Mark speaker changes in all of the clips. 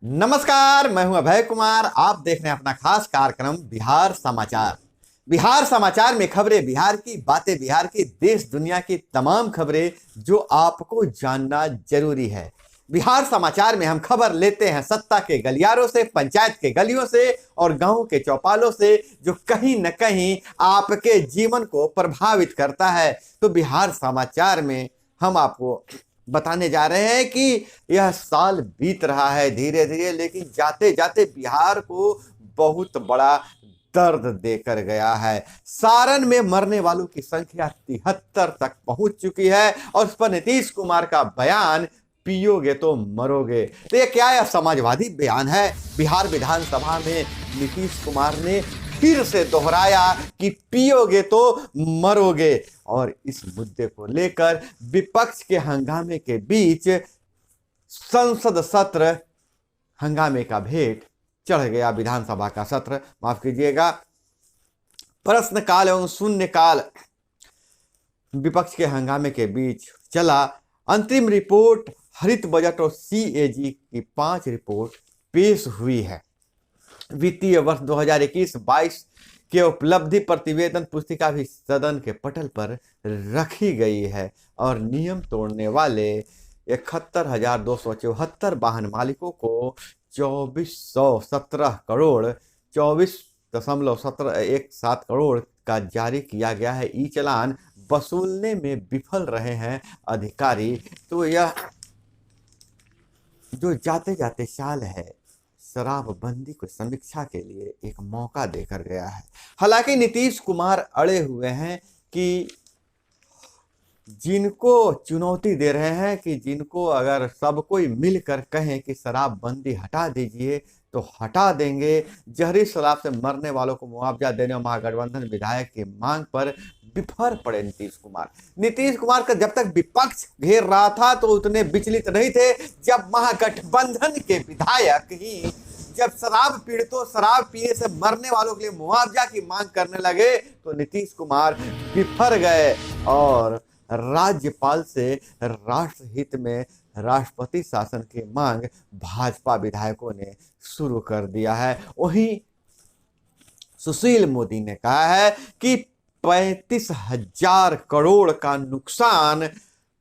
Speaker 1: नमस्कार, मैं हूं अभय कुमार। आप देख रहे हैं अपना खास कार्यक्रम बिहार समाचार। बिहार समाचार में खबरें बिहार की, बातें बिहार की, देश दुनिया की तमाम खबरें जो आपको जानना जरूरी है। बिहार समाचार में हम खबर लेते हैं सत्ता के गलियारों से, पंचायत के गलियों से और गांव के चौपालों से, जो कहीं न कहीं आपके जीवन को प्रभावित करता है। तो बिहार समाचार में हम आपको बताने जा रहे हैं कि यह साल बीत रहा है धीरे धीरे, लेकिन जाते जाते बिहार को बहुत बड़ा दर्द देकर गया है। सारण में मरने वालों की संख्या 73 तक पहुंच चुकी है और उस पर नीतीश कुमार का बयान, पियोगे तो मरोगे। तो ये क्या है? समाजवादी बयान है। बिहार विधानसभा में नीतीश कुमार ने फिर से दोहराया कि पियोगे तो मरोगे। और इस मुद्दे को लेकर विपक्ष के हंगामे के बीच संसद सत्र, हंगामे का भेंट चढ़ गया। विधानसभा का सत्र, माफ कीजिएगा, प्रश्नकाल एवं शून्यकाल विपक्ष के हंगामे के बीच चला। अंतरिम रिपोर्ट, हरित बजट और सीएजी की 5 रिपोर्ट पेश हुई है। वित्तीय वर्ष 2021-22 के उपलब्धि प्रतिवेदन पुस्तिका भी सदन के पटल पर रखी गई है और नियम तोड़ने वाले 71,274 वाहन मालिकों को 2417 करोड़ 24.17 करोड़ का जारी किया गया है। ई चालान वसूलने में विफल रहे हैं अधिकारी। तो यह जो जाते जाते साल है, शराबबंदी को समीक्षा के लिए एक मौका देकर गया है। हालांकि नीतीश कुमार अड़े हुए हैं कि जिनको चुनौती दे रहे हैं कि जिनको अगर सब कोई मिलकर कहें कि शराबबंदी हटा दीजिए तो हटा देंगे। जहरी शराब से मरने वालों को मुआवजा देने और महागठबंधन विधायक की मांग पर विफल पड़े नीतीश कुमार। नीतीश कुमार का जब तक विपक्ष घेर रहा था तो उतने विचलित नहीं थे। जब महागठबंधन के विधायक ही जब शराब पीड़ितों, शराब पीने से मरने वालों के लिए मुआवजा की मांग करने लगे तो नीतीश कुमार बिफर गए और राज्यपाल से राष्ट्रहित में राष्ट्रपति शासन की मांग भाजपा विधायकों ने शुरू कर दिया है। वहीं सुशील मोदी ने कहा है कि 35,000 करोड़ का नुकसान,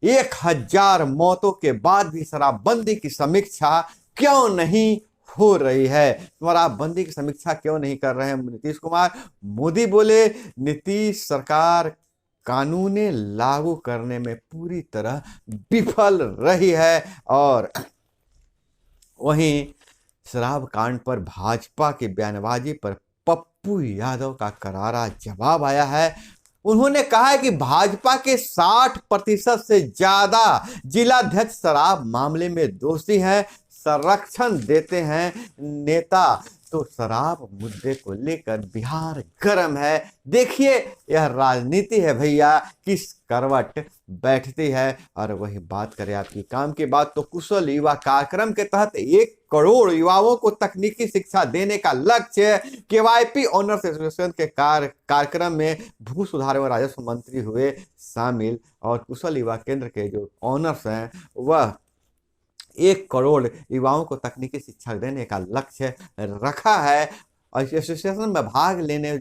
Speaker 1: 1,000 मौतों के बाद भी शराबबंदी की समीक्षा क्यों नहीं हो रही है? शराबबंदी की समीक्षा क्यों नहीं कर रहे हैं नीतीश कुमार? मोदी बोले, नीतीश सरकार कानूनें लागू करने में पूरी तरह विफल रही है। और वहीं शराब कांड पर भाजपा की बयानबाजी पर पप्पू यादव का करारा जवाब आया है। उन्होंने कहा है कि भाजपा के 60% से ज्यादा जिलाध्यक्ष शराब मामले में दोषी हैं, संरक्षण देते हैं नेता। तो शराब मुद्दे को लेकर बिहार गर्म है। देखिए, यह राजनीति है भैया, किस करवट बैठती है। और वही बात करें आपकी काम की बात, तो कुशल युवा कार्यक्रम के तहत 1 करोड़ युवाओं को तकनीकी शिक्षा देने का लक्ष्य। केवाईपी ऑनर्स एसोसिएशन के कार्यक्रम में भू सुधार एवं राजस्व मंत्री हुए शामिल और कुशल युवा केंद्र के जो ऑनर्स हैं वह 1 करोड़ युवाओं को तकनीकी शिक्षा देने का लक्ष्य रखा है। और इस एसोसिएशन में भाग लेने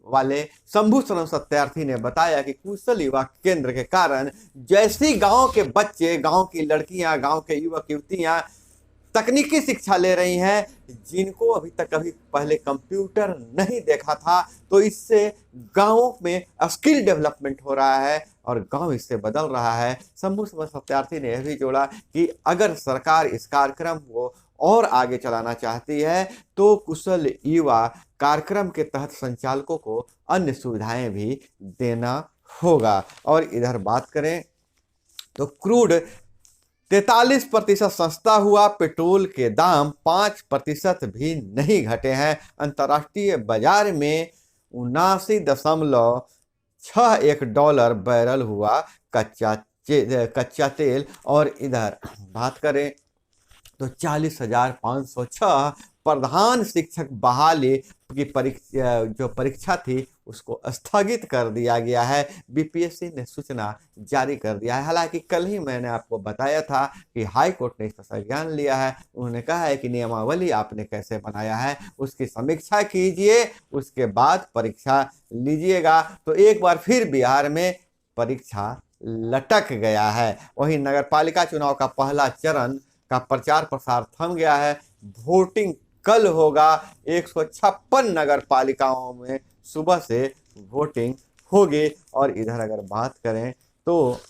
Speaker 1: वाले शंभू शरण सत्यार्थी ने बताया कि कुशल युवा केंद्र के कारण जैसी गांव के बच्चे, गांव की लड़कियां, गांव के युवक युवतियां तकनीकी शिक्षा ले रही हैं, जिनको अभी तक कभी पहले कंप्यूटर नहीं देखा था, तो इससे गांवों में स्किल डेवलपमेंट हो रहा है और गांव इससे बदल रहा है। शंभू शरण सत्यार्थी ने यह भी जोड़ा कि अगर सरकार इस कार्यक्रम को और आगे चलाना चाहती है तो कुशल युवा कार्यक्रम के तहत संचालकों को अन्य सुविधाएं भी देना होगा। और इधर बात करें तो क्रूड 43% सस्ता हुआ, पेट्रोल के दाम 5% भी नहीं घटे हैं। अंतर्राष्ट्रीय बाजार में $79.61 बैरल हुआ कच्चा तेल। और इधर बात करें तो 40,506 प्रधान शिक्षक बहाली की परीक्षा, जो परीक्षा थी उसको स्थगित कर दिया गया है। बीपीएससी ने सूचना जारी कर दिया है। हालांकि कल ही मैंने आपको बताया था कि हाई कोर्ट ने इसका संज्ञान लिया है। उन्होंने कहा है कि नियमावली आपने कैसे बनाया है उसकी समीक्षा कीजिए, उसके बाद परीक्षा लीजिएगा। तो एक बार फिर बिहार में परीक्षा लटक गया है। वहीं नगरपालिका चुनाव का पहला चरण का प्रचार प्रसार थम गया है। वोटिंग कल होगा। 156 नगर पालिकाओं में सुबह से वोटिंग होगी। और इधर अगर बात करें तो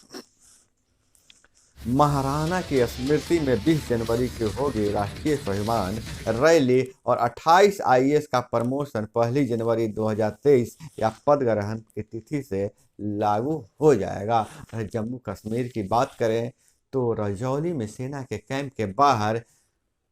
Speaker 1: महाराणा की स्मृति में 20 जनवरी की होगी राष्ट्रीय स्वाभिमान रैली और 28 आईएएस का प्रमोशन 1 जनवरी 2023 या पद ग्रहण की तिथि से लागू हो जाएगा। जम्मू कश्मीर की बात करें तो राजौरी में सेना के कैंप के बाहर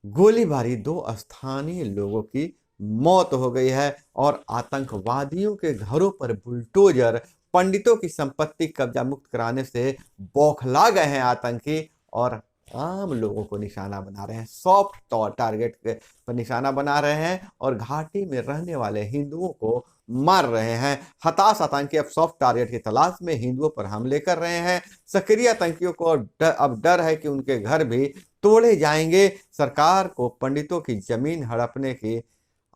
Speaker 1: गोलीबारी, 2 स्थानीय लोगों की मौत हो गई है। और आतंकवादियों के घरों पर बुलडोजर, पंडितों की संपत्ति कब्जा मुक्त कराने से बौखला गए हैं आतंकी और आम लोगों को निशाना बना रहे हैं। सॉफ्ट टारगेट पर निशाना बना रहे हैं और घाटी में रहने वाले हिंदुओं को मार रहे हैं। हताश आतंकी अब सॉफ्ट टारगेट की तलाश में हिंदुओं पर हमले कर रहे हैं। सक्रिय आतंकियों को अब डर है कि उनके घर भी तोड़े जाएंगे। सरकार को पंडितों की जमीन हड़पने की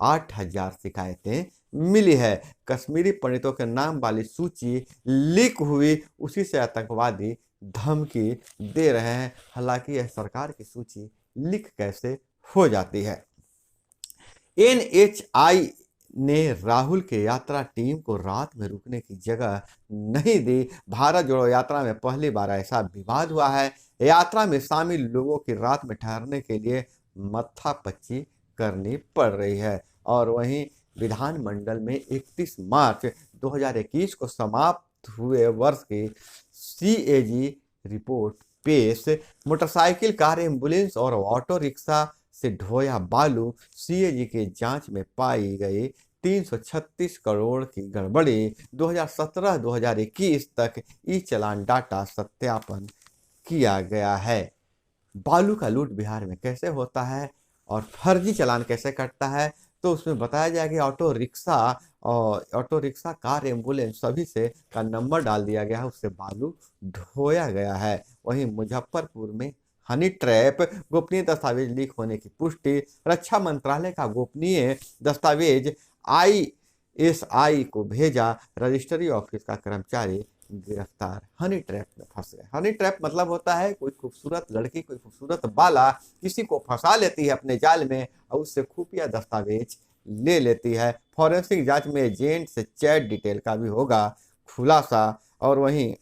Speaker 1: 8,000 शिकायतें मिली है। कश्मीरी पंडितों के नाम वाली सूची लीक हुई, उसी से आतंकवादी धमकी दे रहे हैं। हालांकि यह सरकार की सूची लीक कैसे हो जाती है। एनएचआई ने राहुल के यात्रा टीम को रात में रुकने की जगह नहीं दी। भारत जोड़ो यात्रा में पहली बार ऐसा विवाद हुआ है। यात्रा में शामिल लोगों की रात में ठहरने के लिए मत्थापच्ची करनी पड़ रही है। और वहीं विधानमंडल में 31 मार्च 2021 को समाप्त हुए वर्ष की सीएजी रिपोर्ट पेश। मोटरसाइकिल, कार, एम्बुलेंस और ऑटो रिक्शा से ढोया बालू, सीएजी के जांच में पाई गई 336 करोड़ की गड़बड़ी। 2017-2021 तक ई चालान डाटा सत्यापन किया गया है। बालू का लूट बिहार में कैसे होता है और फर्जी चालान कैसे कटता है, तो उसमें बताया जाए कि ऑटो रिक्शा, कार, एम्बुलेंस सभी से का नंबर डाल दिया गया है, उससे बालू ढोया गया है। वहीं मुजफ्फरपुर में हनी ट्रैप, गोपनीय दस्तावेज लीक होने की पुष्टि। रक्षा मंत्रालय का गोपनीय दस्तावेज आईएसआई को भेजा, रजिस्ट्री ऑफिस का कर्मचारी गिरफ्तार। हनी ट्रैप में फंस गए। हनी ट्रैप मतलब होता है कोई खूबसूरत लड़की, कोई खूबसूरत बाला किसी को फंसा लेती है अपने जाल में और उससे खुफिया दस्तावेज ले लेती है। फॉरेंसिक जांच में एजेंट से चैट डिटेल का भी होगा खुलासा। और वहीं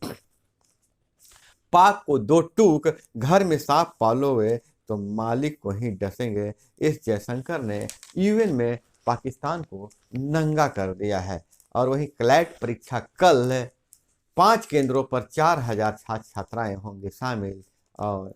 Speaker 1: पाक को 2 टूक, घर में सांप पालोगे तो मालिक को ही डसेंगे। एस जयशंकर ने यूएन में पाकिस्तान को नंगा कर दिया है। और वहीं क्लैट परीक्षा कल 5 केंद्रों पर 4,000 छात्र छात्राएं होंगे शामिल। और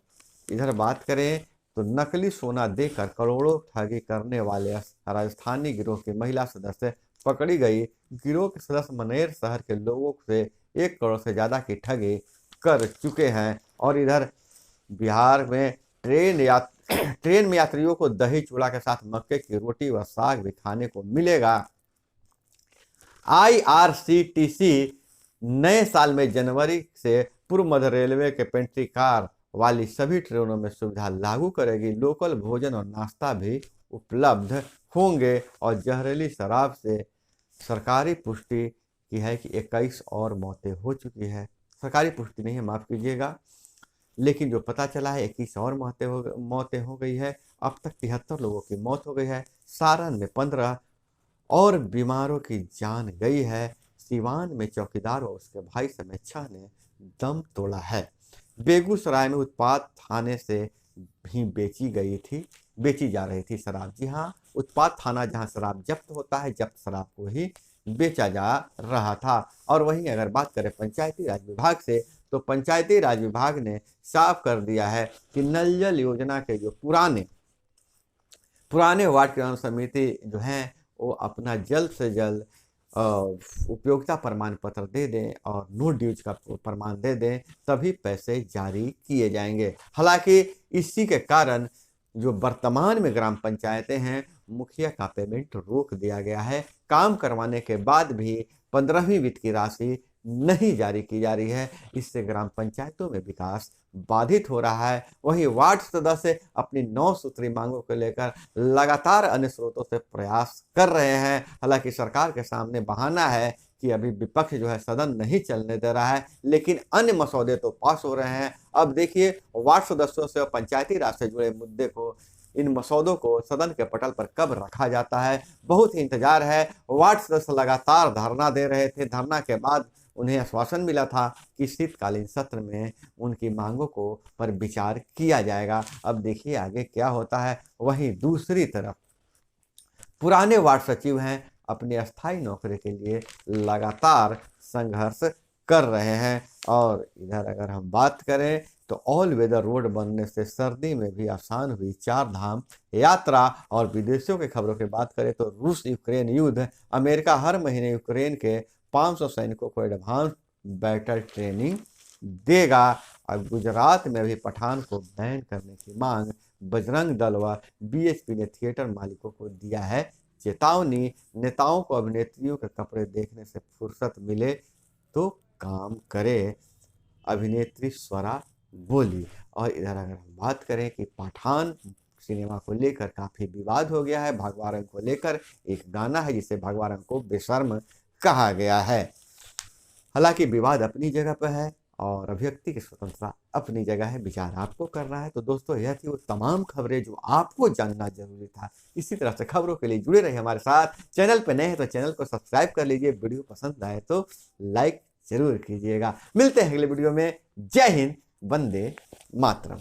Speaker 1: इधर बात करें तो नकली सोना देकर करोड़ों ठगी करने वाले राजस्थानी गिरोह की महिला सदस्य पकड़ी गई। गिरोह के सदस्य मनेर शहर के लोगों से 1 करोड़ से ज्यादा की ठगी कर चुके हैं। और इधर बिहार में ट्रेन में यात्रियों को दही चूड़ा के साथ मक्के की रोटी व साग भी खाने को मिलेगा। आईआरसीटीसी नए साल में जनवरी से पूर्व मध्य रेलवे के पेंट्री कार वाली सभी ट्रेनों में सुविधा लागू करेगी। लोकल भोजन और नाश्ता भी उपलब्ध होंगे। और जहरीली शराब से सरकारी पुष्टि की है कि 21 और मौतें हो चुकी है। सरकारी पुष्टि नहीं है, माफ कीजिएगा, लेकिन जो पता चला है 21 और मौतें हो गई है। अब तक 73 लोगों की मौत हो गई है। सारण में 15 और बीमारों की जान गई है। सिवान में चौकीदार और उसके भाई समेत 6 ने दम तोड़ा है। बेगूसराय में उत्पाद थाने से भी बेची जा रही थी शराब। जी हाँ, उत्पाद थाना जहां शराब जब्त होता है, जब्त शराब को ही बेचा जा रहा था। और वहीं अगर बात करें पंचायती राज विभाग से, तो पंचायती राज विभाग ने साफ कर दिया है कि नल जल योजना के जो पुराने वार्ड किसान समिति जो हैं वो अपना जल्द से जल्द उपयोगिता प्रमाण पत्र दे दें और नो ड्यूज का प्रमाण दे दें, तभी पैसे जारी किए जाएंगे। हालांकि इसी के कारण जो वर्तमान में ग्राम पंचायतें हैं, मुखिया का पेमेंट रोक दिया गया है। काम करवाने के बाद भी 15वीं वित्त की राशि नहीं जारी की जा रही है। इससे ग्राम पंचायतों में विकास बाधित हो रहा है। वहीं वार्ड सदस्य अपनी 9 सूत्री मांगों को लेकर लगातार अन्य स्रोतों से प्रयास कर रहे हैं। हालांकि सरकार के सामने बहाना है कि अभी विपक्ष जो है सदन नहीं चलने दे रहा है, लेकिन अन्य मसौदे तो पास हो रहे हैं। अब देखिए वार्ड सदस्यों से और पंचायती राज से जुड़े मुद्दे को, इन मसौदों को सदन के पटल पर कब रखा जाता है, बहुत ही इंतजार है। वार्ड सदस्य लगातार धरना दे रहे थे। धरना के बाद उन्हें आश्वासन मिला था कि शीतकालीन सत्र में उनकी मांगों को पर विचार किया जाएगा। अब देखिए आगे क्या होता है। वहीं दूसरी तरफ पुराने वार्ड सचिव हैं, अपनी अस्थायी नौकरी के लिए लगातार संघर्ष कर रहे हैं। और इधर अगर हम बात करें तो ऑल वेदर रोड बनने से सर्दी में भी आसान हुई 4 धाम यात्रा। और विदेशों की खबरों की बात करें तो रूस यूक्रेन युद्ध, अमेरिका हर महीने यूक्रेन के 500 सैनिकों को एडवांस बैटल ट्रेनिंग देगा। और गुजरात में भी पठान को बैन करने की मांग, बजरंग दल व बीएसपी ने थिएटर मालिकों को दिया है चेतावनी। नेताओं को अभिनेत्रियों के कपड़े देखने से फुर्सत मिले तो काम करे, अभिनेत्री स्वरा बोली। और इधर अगर हम बात करें कि पठान सिनेमा को लेकर काफी विवाद हो गया है। भगवा रंग को लेकर एक गाना है जिसे भगवा रंग को बेशर्म कहा गया है। हालांकि विवाद अपनी जगह पर है और अभिव्यक्ति की स्वतंत्रता अपनी जगह है, विचार आपको करना है। तो दोस्तों यह थी वो तमाम खबरें जो आपको जानना जरूरी था। इसी तरह से खबरों के लिए जुड़े रहिए हमारे साथ। चैनल पर नए हैं तो चैनल को सब्सक्राइब कर लीजिए। वीडियो पसंद आए तो लाइक जरूर कीजिएगा। मिलते हैं अगले वीडियो में। जय हिंद, वंदे मातरम।